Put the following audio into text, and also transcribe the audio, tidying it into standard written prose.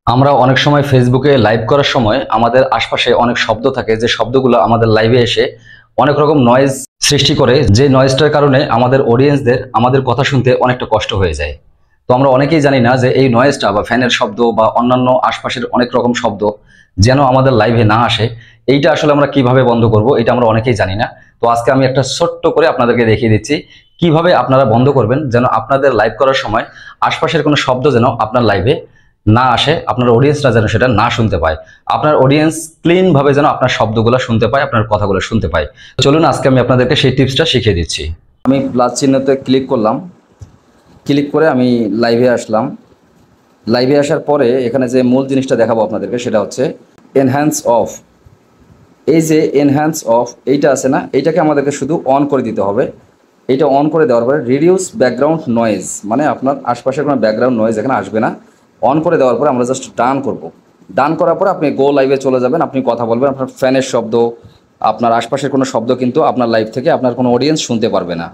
আমরা অনেক সময় ফেসবুকে লাইভ করার সময় আমাদের আশপাশে অনেক শব্দ থাকে, যে শব্দগুলো আমাদের লাইভে এসে অনেক রকম নয়েজ সৃষ্টি করে, যে নয়েজটার কারণে আমাদের অডিয়েন্সদের আমাদের কথা শুনতে অনেকটা কষ্ট হয়ে যায়। তো আমরা অনেকেই জানি না যে এই নয়েজটা বা ফ্যানের শব্দ বা অন্যান্য আশপাশের অনেক রকম শব্দ যেন আমাদের লাইভে না আসে। এইটা আসলে আমরা কিভাবে বন্ধ করব, এটা আমরা অনেকেই জানি না। তো আজকে আমি একটা ছোট্ট করে আপনাদেরকে দেখিয়ে দিচ্ছি কিভাবে আপনারা বন্ধ করবেন, যেন আপনাদের লাইভ করার সময় আশপাশের কোনো শব্দ যেন আপনার লাইভে না আসে, আপনার অডিয়েন্সরা যেন সেটা না শুনতে পায়। আপনার অডিয়েন্স ক্লিন ভাবে যেন আপনার শব্দগুলো শুনতে পায়, আপনার কথাগুলো শুনতে পায়। চলুন আজকে আমি আপনাদেরকে সেই টিপসটা শিখিয়ে দিচ্ছি। আমি প্লাস চিহ্নতে ক্লিক করলাম, ক্লিক করে আমি লাইভে আসলাম। লাইভে আসার পরে এখানে যে মূল জিনিসটা দেখাবো আপনাদেরকে সেটা হচ্ছে এনহ্যান্স অফ। এই যে এনহ্যান্স অফ এইটা আছে না, এইটাকে আমাদেরকে শুধু অন করে দিতে হবে। এইটা অন করে দেওয়ার পরে রিডিউস ব্যাকগ্রাউন্ড নয়েজ, মানে আপনার আশপাশের কোনো ব্যাকগ্রাউন্ড নয়েজ এখানে আসবে না। অন করে দেওয়ার পরে আমরা জাস্ট ডান করব। ডান করার পরে আপনি গো লাইভে চলে যাবেন, আপনি কথা বলবেন। আপনার ফ্যানের শব্দ, আপনার আশপাশের কোনো শব্দ কিন্তু আপনার লাইভ থেকে আপনার কোনো অডিয়েন্স শুনতে পারবে না।